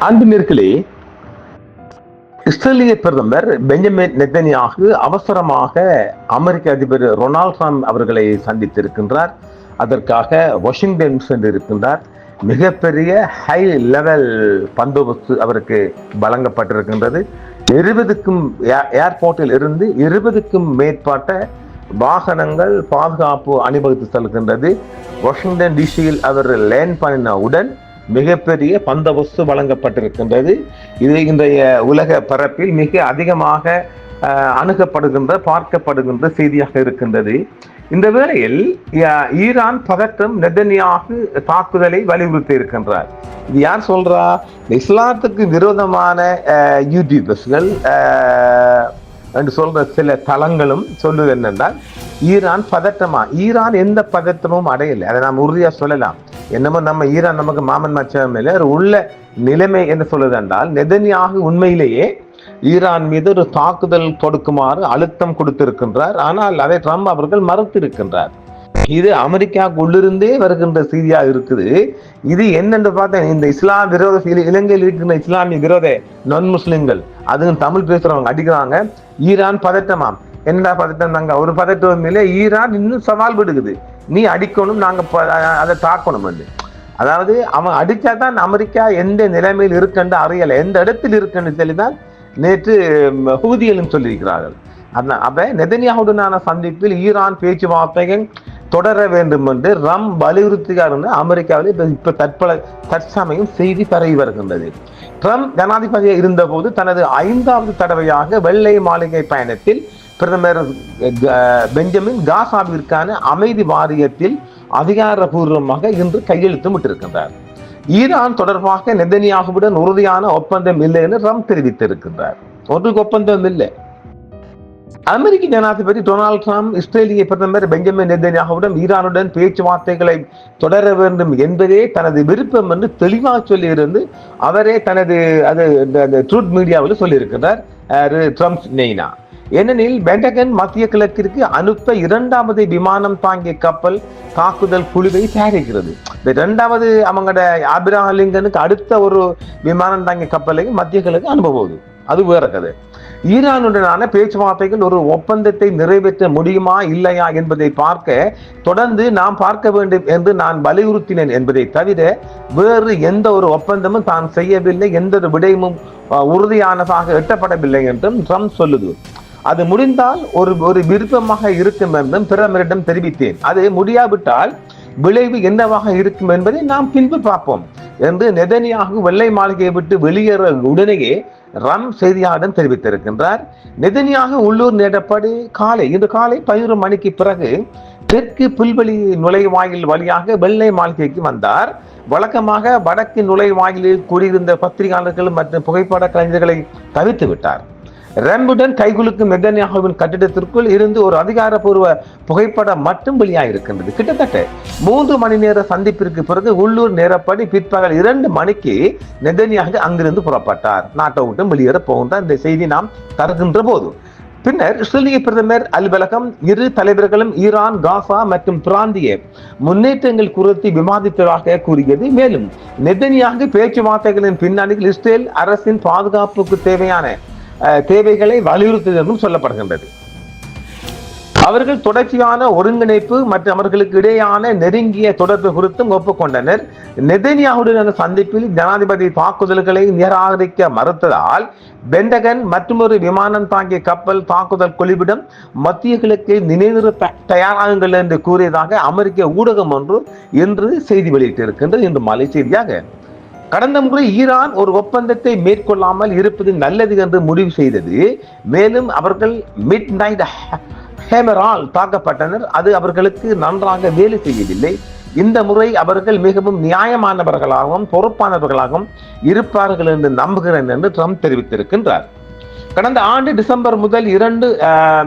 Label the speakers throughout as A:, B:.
A: அன்புநேயர்களே, இஸ்ரேலிய பிரதமர் பெஞ்சமின் நெத்தன்யாகு அவசரமாக அமெரிக்க அதிபர் டொனால்ட் ட்ரம்ப் அவர்களை சந்தித்திருக்கின்றார். அதற்காக வாஷிங்டன் சென்றிருக்கின்றார். மிகப்பெரிய ஹை லெவல் பந்தோபஸ்து அவருக்கு வழங்கப்பட்டிருக்கின்றது. 20க்கும் ஏர்போர்ட்டில் இருந்து 20க்கும் மேற்பட்ட வாகனங்கள் பாதுகாப்பு அணிவகுத்து செல்கின்றது. வாஷிங்டன் டிசியில் அவர் லேண்ட் பண்ணினவுடன் மிகப்பெரிய பந்தோபஸ்து வழங்கப்பட்டிருக்கின்றது. இது இன்றைய உலக பரப்பில் மிக அதிகமாக அணுகப்படுகின்ற பார்க்கப்படுகின்ற செய்தியாக இருக்கின்றது. இந்த வேளையில் ஈரான் பதற்றம் நெதன்யாகு தாக்குதலை வலியுறுத்தி இருக்கின்றார். இது யார் சொல்றா? இஸ்லாத்துக்கு விரோதமான யூடியூபர்ஸ்கள் என்று சொல்ற சில தளங்களும் சொல்லுவது என்னென்றால், ஈரான் பதற்றமா? ஈரான் எந்த பதற்றமும் அடையலை, அதை நாம் உறுதியா சொல்லலாம். என்னமோ நம்ம ஈரான் நமக்கு மாமன் மச்சம் இல்லை உள்ள நிலைமை என்று சொல்லுது என்றால், நெதன்யாகு உண்மையிலேயே ஈரான் மீது ஒரு தாக்குதல் கொடுக்குமாறு அழுத்தம் கொடுத்திருக்கின்றார். ஆனால் அதை ட்ரம்ப் அவர்கள் மறுத்திருக்கின்றார். இது அமெரிக்காவுக்கு உள்ளிருந்தே வருகின்ற செய்தியாக இருக்குது. இது என்னென்று பார்த்தா, இந்த இஸ்லாம் விரோத இலங்கையில் இருக்கின்ற இஸ்லாமிய விரோத நான் முஸ்லிம்கள், அதுவும் தமிழ் பேசுறவங்க அடிக்கிறாங்க. ஈரான் பதட்டமாம். என்னடா பதட்டம்? நாங்க ஒரு பதட்டம் இல்லை, ஈரான் இன்னும் சவால் விடுக்குது, நீ அடிக்கணும், நாங்க அதை தாக்கணும். அதாவது அவன் அடிச்சாதான் அமெரிக்கா எந்த நிலைமையில் இருக்குன்னு அறியலை, எந்த இடத்தில் இருக்குன்னு சொல்லிதான் நேற்று ஹூதிகளும் சொல்லியிருக்கிறார்கள். அப்ப நெதன்யாகுடனான சந்திப்பில் ஈரான் பேச்சுவார்த்தைகள் தொடர வேண்டும் என்று ட்ரம்ப் வலியுறுத்துகிறார் என்று அமெரிக்காவில் இப்ப தற்சமயம் செய்தி பரவி வருகின்றது. ட்ரம்ப் ஜனாதிபதியாக இருந்த போது தனது 5வது தடவையாக வெள்ளை மாளிகை பயணத்தில் பிரதமர் பெஞ்சமின் காசாவிற்கான அமைதி வாரியத்தில் அதிகாரபூர்வமாக இன்று கையெழுத்து விட்டிருக்கின்றார். ஈரான் தொடர்பாக நெதன்யாகுவுடன் உறுதியான ஒப்பந்தம் இல்லை என்று ட்ரம்ப் தெரிவித்திருக்கின்றார். ஒரு ஒப்பந்தம் இல்லை. அமெரிக்க ஜனாதிபதி டொனால்ட் ட்ரம்ப் இஸ்ரேலிய பிரதமர் பெஞ்சமின் நெதன்யாகுவுடன் ஈரானுடன் பேச்சுவார்த்தைகளை தொடர வேண்டும் என்பதே தனது விருப்பம் என்று தெளிவாக சொல்லியிருந்து அவரே தனது ட்ரூத் மீடியாவில் சொல்லியிருக்கிறார் ட்ரம்ப் நெய்னா. ஏனெனில் பென்டகன் மத்திய கிழக்கிற்கு அனுப்ப 2வது விமானம் தாங்கிய கப்பல் தாக்குதல் குழுவை தயாரிக்கிறது. இந்த 2வது அவங்களோட ஆபிரகாம் லிங்கனுக்கு அடுத்த ஒரு விமானம் தாங்கிய கப்பலை மத்திய கிழக்கு அனுப்ப போகுது. அது வேற கதை. ஈரானுடனான பேச்சுவார்த்தைகள் ஒரு ஒப்பந்தத்தை நிறைவேற்ற முடியுமா இல்லையா என்பதை தொடர்ந்து நாம் பார்க்க வேண்டும் என்று நான் வலியுறுத்தினேன் என்பதை தவிர வேறு எந்த ஒரு ஒப்பந்தமும் தான் செய்யவில்லை, எந்த ஒரு விடயமும் உறுதியானதாக எட்டப்படவில்லை என்றும் ட்ரம்ப் சொல்லுது. அது முடிந்தால் ஒரு விருப்பமாக இருக்கும் என்றும் பிரதமரிடம் தெரிவித்தேன். அது முடியாவிட்டால் விளைவு என்னவாக இருக்கும் என்பதை நாம் பின்பு பார்ப்போம் என்று நெதன்யாகு வெள்ளை மாளிகையை விட்டு வெளியேற உடனேயே ட்ரம்ப் செய்தியாளரிடம் தெரிவித்திருக்கின்றார். நெதன்யாகு உள்ளூர் நேரப்படி இன்று காலை 11 மணிக்கு பிறகு தெற்கு புல்வெளி நுழைவாயில் வழியாக வெள்ளை மாளிகைக்கு வந்தார். வழக்கமாக வடக்கு நுழைவாயிலில் கூடியிருந்த பத்திரிகையாளர்கள் மற்றும் புகைப்பட கலைஞர்களை தவிர்த்து விட்டார். ரம்புடன் கைகுலுக்கும் நெதன்யாகுவின் கட்டிடத்திற்குள் இருந்து ஒரு அதிகாரப்பூர்வ புகைப்படம் மட்டும் வெளியாகிருக்கின்றது. கிட்டத்தட்ட 3 மணி நேர சந்திப்பிற்கு பிறகு உள்ளூர் நேரப்படி பிற்பகல் 2 மணிக்கு நெதன்யாகு அங்கிருந்து புறப்பட்டார். நாட்டை விட்டு வெளியேற போகின்ற இந்த செய்தி நாம் தருகின்ற போது பின்னர் இஸ்ரேலிய பிரதமர் அலுவலகம் இரு தலைவர்களும் ஈரான், காசா மற்றும் பிராந்திய முன்னேற்றங்கள் குறித்து விவாதித்ததாக கூறியது. மேலும் நெதன்யாகு பேச்சுவார்த்தைகளின் பின்னணியில் இஸ்ரேல் அரசின் பாதுகாப்புக்கு தேவையான தேவைகளை வலியுறுத்துவதும் சொல்லப்படுகின்றது. அவர்கள் தொடர்ச்சியான ஒருங்கிணைப்பு மற்றும் அவர்களுக்கு இடையான நெருங்கிய தொடர்பு குறித்தும் ஒப்புக்கொண்டனர். நெதன்யாகுடன் சந்திப்பில் ஜனாதிபதி தாக்குதல்களை நிராகரிக்க மறுத்ததால் பென்டகன் மற்றொரு விமானம் தாங்கிய கப்பல் தாக்குதல் குழுவிடம் மத்திய கிழக்கை நிலைநிறுத்த தயாராகுங்கள் என்று கூறியதாக அமெரிக்க ஊடகம் ஒன்று இன்று செய்தி வெளியிட்டிருக்கின்றது. இன்று மாலை செய்தியாக, கடந்த முறை ஈரான் ஒரு ஒப்பந்தத்தை மேற்கொள்ளாமல் இருப்பது நல்லது என்று முடிவு செய்தது. மேலும் அவர்கள் மிட் நைட் ஹேமரால் தாக்கப்பட்டனர். அது அவர்களுக்கு நன்றாக வேலை செய்யவில்லை. இந்த முறை அவர்கள் மிகவும் நியாயமானவர்களாகவும் பொறுப்பானவர்களாகவும் இருப்பார்கள் என்று நம்புகிறேன் என்று ட்ரம்ப் தெரிவித்திருக்கின்றார். கடந்த ஆண்டு டிசம்பர் முதல்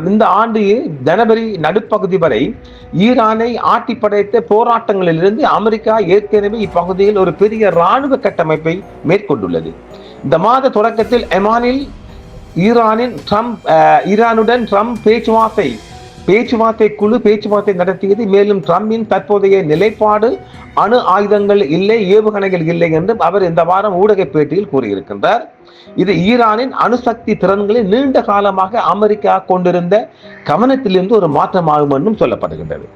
A: இந்த ஆண்டு ஜனவரி நடுப்பகுதி வரை ஈரானை ஆட்டி படைத்த போராட்டங்களிலிருந்து அமெரிக்கா ஏற்கனவே இப்பகுதியில் ஒரு பெரிய இராணுவ கட்டமைப்பை மேற்கொண்டுள்ளது. இந்த மாத தொடக்கத்தில் எமானில் ஈரானுடன் ட்ரம்ப் பேச்சுவார்த்தை பேச்சுவார்த்தை குழு பேச்சுவார்த்தை நடத்தியது. மேலும் ட்ரம்பின் தற்போதைய நிலைப்பாடு அணு ஆயுதங்கள் இல்லை, ஏவுகணைகள் இல்லை என்றும் அவர் இந்த வாரம் ஊடக பேட்டியில் கூறியிருக்கின்றார். இது ஈரானின் அணுசக்தி திறன்களை நீண்ட காலமாக அமெரிக்கா கொண்டிருந்த கவனத்திலிருந்து ஒரு மாற்றமாகும் என்றும் சொல்லப்படுகின்றது.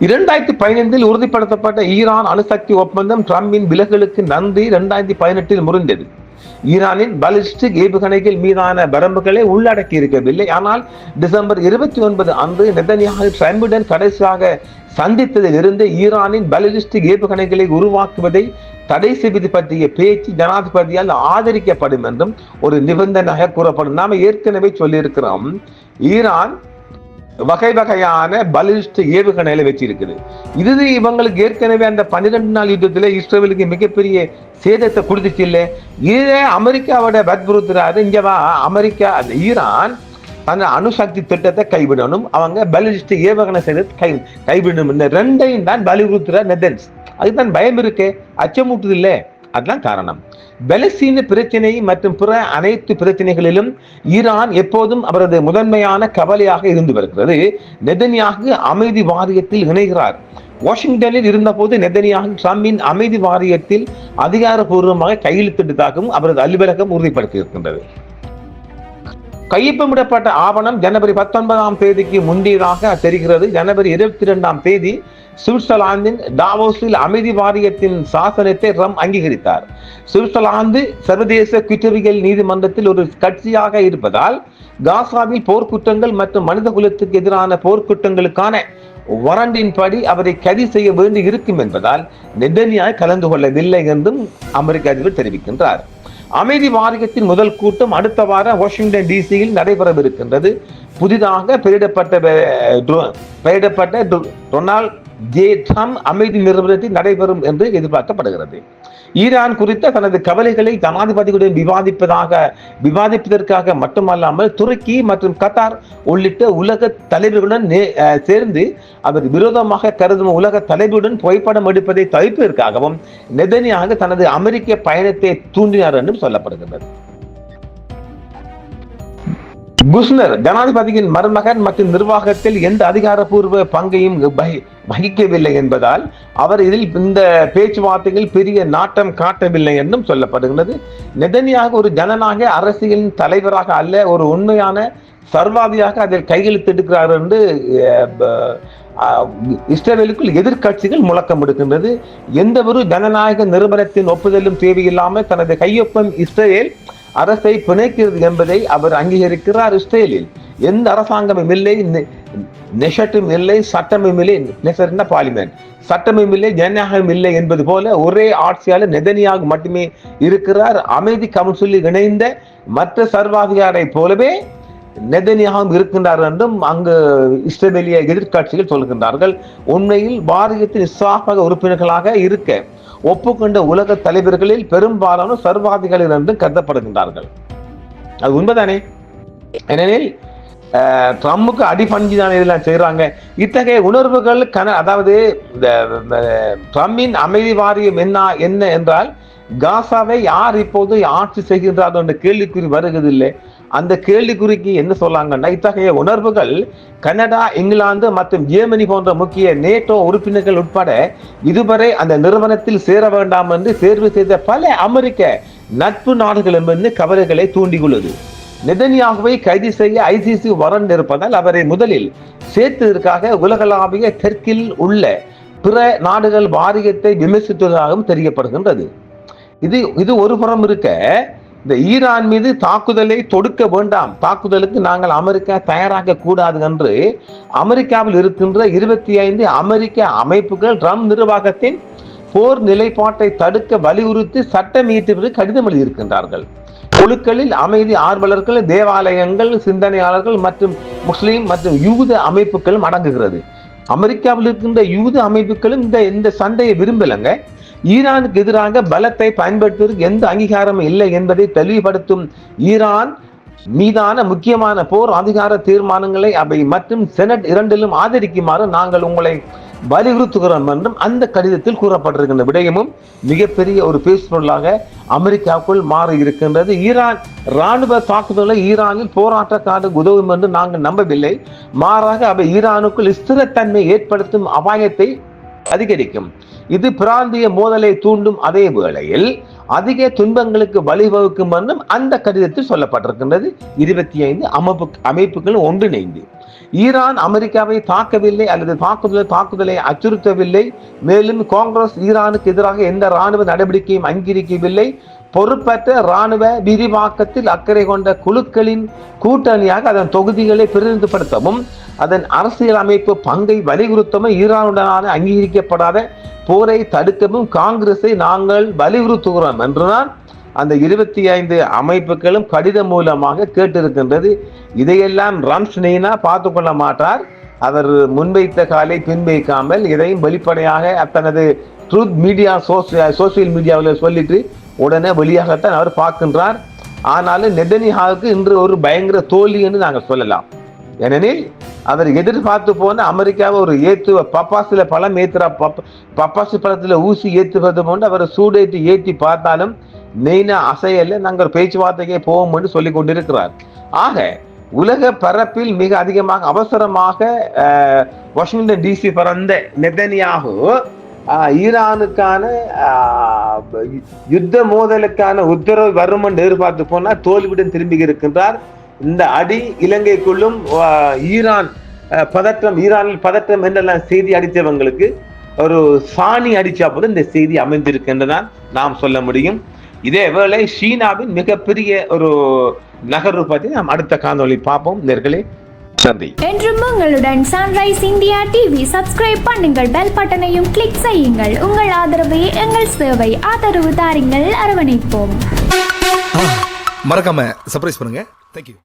A: 2015 உறுதிப்படுத்தப்பட்ட ஈரான் அணுசக்தி ஒப்பந்தம் ட்ரம்பின் விலகலுக்கு நன்றி 2018 முறிந்தது. ஈரானின் பாலிஸ்டிக் ஏவுகணைகள் மீதான வரம்புகளை உள்ளடக்கி இருக்கவில்லை. ஆனால் டிசம்பர் 29 அன்று நெதன்யாஹு ட்ரம்புடன் கடைசியாக சந்தித்ததில் இருந்து ஈரானின் பாலிஸ்டிக் ஏவுகணைகளை உருவாக்குவதை தடை செய்வது பற்றிய பேச்சு ஜனாதிபதியால் ஆதரிக்கப்படும் என்றும் ஒரு நிபந்தனையாக கூறப்படும். நாம ஏற்கனவே சொல்லியிருக்கிறோம், ஈரான் வகை வகையான பாலிஸ்டிக் ஏவுகணைகளை வச்சிருக்குது. இது இவங்களுக்கு ஏற்கனவே அந்த 12 நாள் யுத்தத்தில் இஸ்ரேலுக்கு மிகப்பெரிய சேதத்தை கொடுத்துச்சு இல்லை. இதே அமெரிக்காவோட வற்புறுத்துறாரு, இங்கவா அமெரிக்கா ஈரான் அந்த அணுசக்தி திட்டத்தை கைவிடணும், அவங்க பாலிஸ்டிக் ஏவுகணை செய்யறது கைவிடணும். இந்த ரெண்டையும் தான் வலியுறுத்துறார் நெதன்ஸ். அதுதான் பயம் இருக்கு, அச்சமூட்டுது இல்லை. அதுதான் காரணம். பலஸ்தீன பிரச்சனை மற்றும் பிற அனைத்து பிரச்சனைகளிலும் ஈரான் எப்போதும் அவரது முதன்மையான கவலையாக இருந்து வருகிறது. நெதன்யாஹு அமைதி வாரியத்தில் இணைகிறார். வாஷிங்டனில் இருந்தபோது நெதன்யாஹு ட்ரம்பின் அமைதி வாரியத்தில் அதிகாரப்பூர்வமாக கையெழுத்திட்டதாகவும் அவரது அலுவலகம் உறுதிப்படுத்தியிருக்கின்றது. கையொப்பமிடப்பட்ட ஆவணம் ஜனவரி 19ஆம் தேதிக்கு முந்தியதாக தெரிகிறது. ஜனவரி 22ஆம் தேதி சுவிட்சர்லாந்தின் டாவோஸில் அமைதி வாரியத்தின் சாசனத்தை ட்ரம்ப் அங்கீகரித்தார். சுவிட்சர்லாந்து சர்வதேச குற்றவியல் நீதிமன்றத்தில் ஒரு கட்சியாக இருப்பதால் காசாவில் போர்க்குற்றங்கள் மற்றும் மனித குலத்துக்கு எதிரான போர்க்குற்றங்களுக்கான வரண்டின்படி அவரை கைது செய்ய வேண்டி இருக்கும் என்பதால் நெதன்யாஹு கலந்து கொள்ளவில்லை என்றும் அமெரிக்க அதிபர் தெரிவிக்கின்றார். அமைதி வாரியத்தின் முதல் கூட்டம் அடுத்த வாரம் வாஷிங்டன் டிசியில் நடைபெறவிருக்கின்றது. புதிதாக பெயரிடப்பட்ட டொனால்ட் ஜே ட்ரம்ப் அமைதி நிறுவனத்தில் நடைபெறும் என்று எதிர்பார்க்கப்படுகிறது. ஈரான் குறித்த தனது கவலைகளை ஜனாதிபதியுடன் விவாதிப்பதற்காக மட்டுமல்லாமல் துருக்கி மற்றும் கத்தார் உள்ளிட்ட உலக தலைவர்களுடன் சேர்ந்து அவர் விரோதமாக கருதும் உலக தலைவருடன் புகைப்படம் எடுப்பதை தவிர்ப்பதற்காகவும் நெதன்யாஹு தனது அமெரிக்க பயணத்தை தூண்டினார் என்றும் சொல்லப்படுகிறது. குஷ்னர் ஜனாதிபதியின் மருமகன் மற்றும் நிர்வாகத்தில் எந்த அதிகாரப்பூர்வ பங்கையும் வகிக்கவில்லை என்பதால் அவர் இதில் இந்த பேச்சுவார்த்தைகள் பெரிய நாட்டம் காட்டவில்லை என்றும் சொல்லப்படுகிறது. நெதன்யாஹு ஒரு ஜனநாயக அரசியலின் தலைவராக அல்ல, ஒரு உண்மையான சர்வாதியாக அதில் கையெழுத்திடுகிறார் என்று இஸ்ரேலுக்குள் எதிர்கட்சிகள் முழக்கம் எடுக்கின்றது. எந்த ஒரு ஜனநாயக நிறுவனத்தின் ஒப்புதலும் தேவையில்லாமல் தனது கையொப்பம் இஸ்ரேல் அரசை பிணைக்கிறது என்பதை அவர் அங்கீகரிக்கிறார். இஸ்ரேலில் எந்த அரசாங்கமும் இல்லை, நெஷட்டும் இல்லை, சட்டமும் இல்லை, நெஷட்னா பார்லிமெண்ட், சட்டமும் இல்லை, ஜனநாயகம் இல்லை என்பது போல ஒரே ஆட்சியாளர் நெதன்யாஹு மட்டுமே இருக்கிறார். அமைதி கவுன்சிலில் இணைந்த மற்ற சர்வாதிகாரை போலவே நெதன்யாஹு இருக்கின்றார் என்றும் அங்கு இஸ்ரேலிய எதிர்கட்சிகள் சொல்கின்றார்கள். உண்மையில் வாரியத்தின் நிர்வாக உறுப்பினர்களாக இருக்க ஒப்புக்கொண்ட உலக தலைவர்களில் பெரும்பாலான சர்வாதிகாரிகள் என்று கருதப்படுகின்றார்கள். அது உண்மைதானே? ஏனெனில் ட்ரம்புக்கு அடிபணிஞ்சுதான் இதெல்லாம் செய்யறாங்க. இத்தகைய உணர்வுகள் அதாவது ட்ரம்பின் அமைதி வாரியம் என்ன என்றால் காசாவை யார் இப்போது ஆட்சி செய்கின்றார் என்ற கேள்விக்குறி வருவதில்லை. அந்த கேள்விக்குறிக்கு என்ன சொல்லாங்கன்னா, இத்தகைய உணர்வுகள் கனடா, இங்கிலாந்து மற்றும் ஜெர்மனி போன்ற முக்கிய நேட்டோ உறுப்பினர்கள் உட்பட இதுவரை அந்த நிறுவனத்தில் சேர வேண்டாம் என்று தேர்வு செய்த பல அமெரிக்க நட்பு நாடுகளிடமிருந்து கவலைகளை தூண்டியுள்ளது. நெதன்யாஹுவை கைது செய்ய ஐசிசி வரண்ட் இருப்பதால் அவரை முதலில் சேர்த்ததற்காக உலகளாவிய தெற்கில் உள்ள பிற நாடுகள் வாரியத்தை விமர்சித்ததாகவும் தெரியப்படுகின்றது. இது ஒரு புறம் இருக்க, இந்த ஈரான் மீது தாக்குதலை தொடுக்க வேண்டாம், தாக்குதலுக்கு நாங்கள் அமெரிக்கா தயாராக கூடாது என்று அமெரிக்காவில் இருக்கின்ற 25 அமெரிக்க அமைப்புகள் ட்ரம்ப் நிர்வாகத்தின் போர் நிலைப்பாட்டை தடுக்க வலியுறுத்தி சட்டம் இயற்றுவதற்கு கடிதம் எழுதியிருக்கின்றார்கள். குழுக்களில் அமைதி ஆர்வலர்கள், தேவாலயங்கள், சிந்தனையாளர்கள் மற்றும் முஸ்லிம் மற்றும் யூத அமைப்புகளும் அடங்குகிறது. அமெரிக்காவில் இருக்கின்ற யூத அமைப்புகளும் இந்த சண்டையை விரும்பலங்க. ஈரானுக்கு எதிராக பலத்தை பயன்படுத்துவதற்கு எந்த அங்கீகாரமும் இல்லை என்பதை தெளிவுபடுத்தும் ஈரான் மீதான முக்கியமான போர் அதிகார தீர்மானங்களை அவை மற்றும் செனட் இரண்டிலும் ஆதரிக்குமாறு நாங்கள் உங்களை வலியுறுத்துகிறோம் என்றும் அந்த கடிதத்தில் கூறப்பட்டிருக்கின்ற விடயமும் மிகப்பெரிய ஒரு பேசுபொருளாக அமெரிக்காவுக்குள் மாறி இருக்கின்றது. ஈரான் ராணுவ தாக்குதலை ஈரானில் போராட்டக்காரர்களுக்கு உதவும் என்று நாங்கள் நம்பவில்லை. மாறாக அவை ஈரானுக்குள் ஸ்திரத்தன்மை ஏற்படுத்தும் அபாயத்தை அதிகரிக்கும். இது பிராந்திய மோதலை தூண்டும் அதே வேளையில் அதிக துன்பங்களுக்கு வழிவகுக்கும் என்றும் அந்த கடிதத்தில் சொல்லப்பட்டிருக்கின்றது. 25 அமைப்புகள் ஒன்றிணைந்து ஈரான் அமெரிக்காவை தாக்கவில்லை அல்லது தாக்குதலை அச்சுறுத்தவில்லை. மேலும் காங்கிரஸ் ஈரானுக்கு எதிராக எந்த ராணுவ நடவடிக்கையும் அங்கீகரிக்கவில்லை. பொறுப்பற்ற ராணுவ விரிவாக்கத்தில் அக்கறை கொண்ட குழுக்களின் கூட்டணியாக அதன் தொகுதிகளை பிரதிநிதிப்படுத்தவும் அதன் அரசியல் அமைப்பு பங்கை வலியுறுத்தவும் ஈரானுடனான அங்கீகரிக்கப்படாத போரை தடுக்கவும் காங்கிரஸை நாங்கள் வலியுறுத்துகிறோம் என்றுதான் அந்த 25 அமைப்புகளும் கடிதம் மூலமாக கேட்டிருக்கின்றது. இதையெல்லாம் ரம்ஸ்னீனா பார்த்து கொள்ள மாட்டார். அவர் முன்வைத்த காலை பின்வைக்காமல் இதையும் வெளிப்படையாக தனது ட்ரூத் மீடியா சோசியல் மீடியாவில் சொல்லிட்டு உடனே வெளியாகத்தான் அவர் பார்க்கின்றார். ஆனாலும் நெதன்யாஹுவுக்கு இன்று ஒரு பயங்கர தோல்வி என்று நாங்கள் சொல்லலாம். ஏனெனில் அவர் எதிர்பார்த்து போன அமெரிக்காவை ஒரு பப்பாசில பழம் ஏத்துற பப்பாசி பழத்துல ஊசி ஏற்றுவது போன்று அவர் ஏற்றி பார்த்தாலும் மெயினா அசையல்ல நாங்கள் பேச்சுவார்த்தைக்கே போவோம் என்று சொல்லிக் கொண்டிருக்கிறார். ஆக உலக பரப்பில் மிக அதிகமாக அவசரமாக வாஷிங்டன் டிசி பறந்த நெதன்யாஹு ஈரானுக்கான யுத்த மோதலுக்கான உத்தரவு வரும் என்று எதிர்பார்த்து போனால் தோல்வியுடன் திரும்பி இருக்கின்றார். இந்த அடி இலங்கைக்குள்ளும் ஈரானில் பதற்றம் என்றெல்லாம் செய்தி அடித்தவங்களுக்கு ஒரு சாணி அடிச்சா போது இந்த செய்தி அமைந்திருக்கின்றதான் நாம் சொல்ல முடியும். இதே வேளை சீனாவின் மிகப்பெரிய ஒரு நகர்வு பற்றி நாம் அடுத்த காணொளி பார்ப்போம். நேர்களே, நன்றி. என்றும் உங்களுடன் சன்ரைஸ் இந்தியா டிவி சப்ஸ்கிரைப் பண்ணுங்கள், பெல் பட்டனையும் கிளிக் செய்யுங்கள். உங்கள் ஆதரவே எங்கள் சேவை. ஆதரவு தாருங்கள், அரவணைப்போம்.
B: மறக்காம சர்ப்ரைஸ் பண்ணுங்க. தேங்க்யூ.